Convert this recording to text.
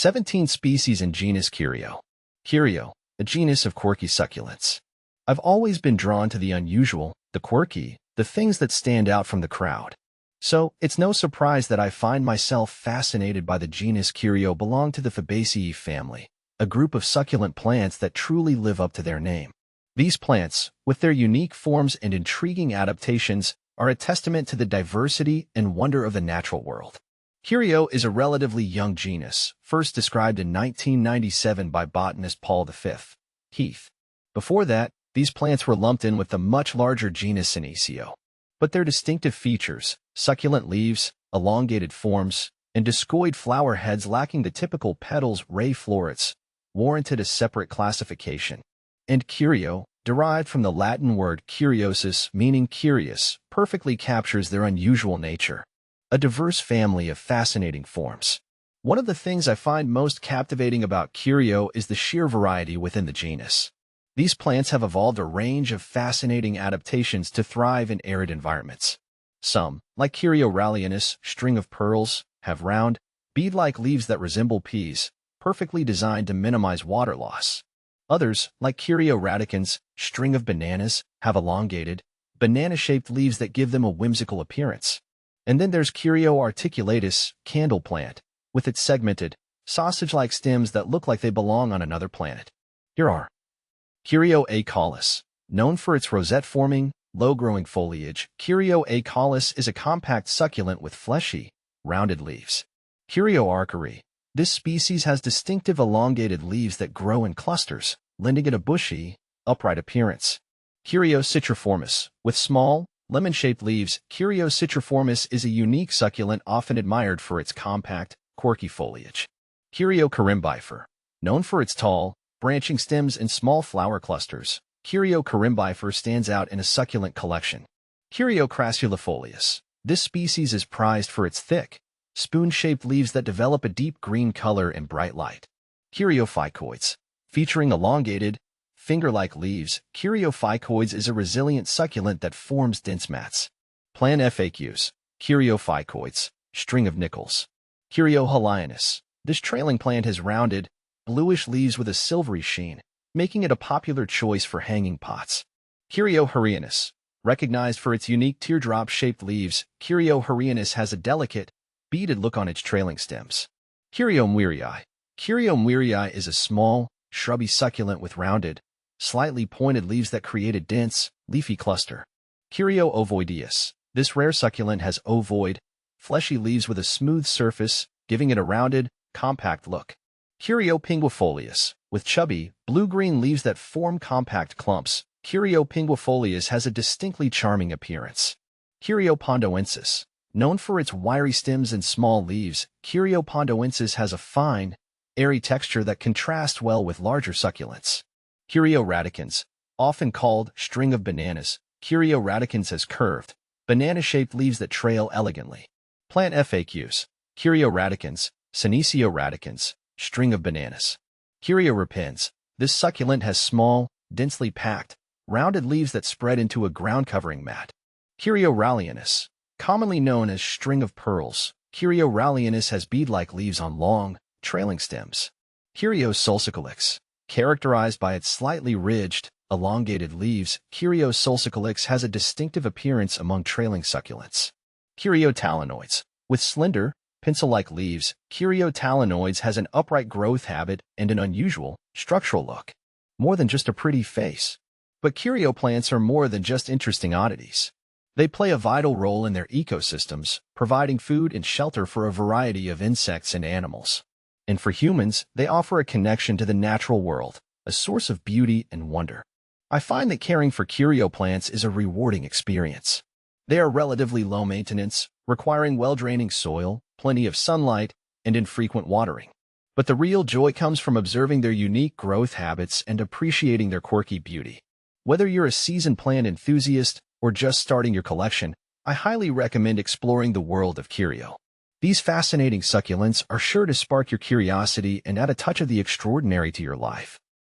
17 species in genus Curio. Curio, a genus of quirky succulents. I've always been drawn to the unusual, the quirky, the things that stand out from the crowd. So, it's no surprise that I find myself fascinated by the genus Curio belong to the Fabaceae family, a group of succulent plants that truly live up to their name. These plants, with their unique forms and intriguing adaptations, are a testament to the diversity and wonder of the natural world. Curio is a relatively young genus, first described in 1997 by botanist Paul V. Heath. Before that, these plants were lumped in with the much larger genus Senecio. But their distinctive features, succulent leaves, elongated forms, and discoid flower heads lacking the typical petals ray florets, warranted a separate classification. And Curio, derived from the Latin word curiosus meaning curious, perfectly captures their unusual nature. A diverse family of fascinating forms. One of the things I find most captivating about Curio is the sheer variety within the genus. These plants have evolved a range of fascinating adaptations to thrive in arid environments. Some, like Curio rallianus, string of pearls, have round, bead-like leaves that resemble peas, perfectly designed to minimize water loss. Others, like Curio radicans, string of bananas, have elongated, banana-shaped leaves that give them a whimsical appearance. And then there's Curio articulatus, candle plant, with its segmented, sausage-like stems that look like they belong on another planet. Here are Curio acaulis. Known for its rosette-forming, low-growing foliage, Curio acaulis is a compact succulent with fleshy, rounded leaves. Curio arcari. This species has distinctive elongated leaves that grow in clusters, lending it a bushy, upright appearance. Curio citriformis. With small, lemon-shaped leaves, Curio citriformis is a unique succulent often admired for its compact, quirky foliage. Curio corymbifer. Known for its tall, branching stems and small flower clusters, Curio corymbifer stands out in a succulent collection. Curio crassulifolius. This species is prized for its thick, spoon-shaped leaves that develop a deep green color in bright light. Curio ficoides. Featuring elongated, finger-like leaves, Curio ficoides is a resilient succulent that forms dense mats. Plant FAQs. Curio ficoides, string of nickels. Curio halianus. This trailing plant has rounded, bluish leaves with a silvery sheen, making it a popular choice for hanging pots. Curio harianus. Recognized for its unique teardrop-shaped leaves, Curio harianus has a delicate, beaded look on its trailing stems. Curio muirii. Curio muirii is a small, shrubby succulent with rounded, slightly pointed leaves that create a dense, leafy cluster. Curio ovoideus. This rare succulent has ovoid, fleshy leaves with a smooth surface, giving it a rounded, compact look. Curio pinguifolius. With chubby, blue-green leaves that form compact clumps, Curio pinguifolius has a distinctly charming appearance. Curio pondoensis. Known for its wiry stems and small leaves, Curio pondoensis has a fine, airy texture that contrasts well with larger succulents. Curio radicans. Often called string of bananas, Curio radicans has curved, banana-shaped leaves that trail elegantly. Plant FAQs. Curio radicans, Senecio radicans, string of bananas. Curio repens. This succulent has small, densely packed, rounded leaves that spread into a ground-covering mat. Curio rallianus. Commonly known as string of pearls, Curio rallianus has bead-like leaves on long, trailing stems. Curio sulcicolix. Characterized by its slightly ridged, elongated leaves, Curio sulcicolix has a distinctive appearance among trailing succulents. Curio talanoides. With slender, pencil-like leaves, Curio talanoides has an upright growth habit and an unusual, structural look. More than just a pretty face. But Curio plants are more than just interesting oddities. They play a vital role in their ecosystems, providing food and shelter for a variety of insects and animals. And for humans, they offer a connection to the natural world, a source of beauty and wonder. I find that caring for Curio plants is a rewarding experience. They are relatively low maintenance, requiring well-draining soil, plenty of sunlight, and infrequent watering. But the real joy comes from observing their unique growth habits and appreciating their quirky beauty. Whether you're a seasoned plant enthusiast or just starting your collection, I highly recommend exploring the world of Curio. These fascinating succulents are sure to spark your curiosity and add a touch of the extraordinary to your life.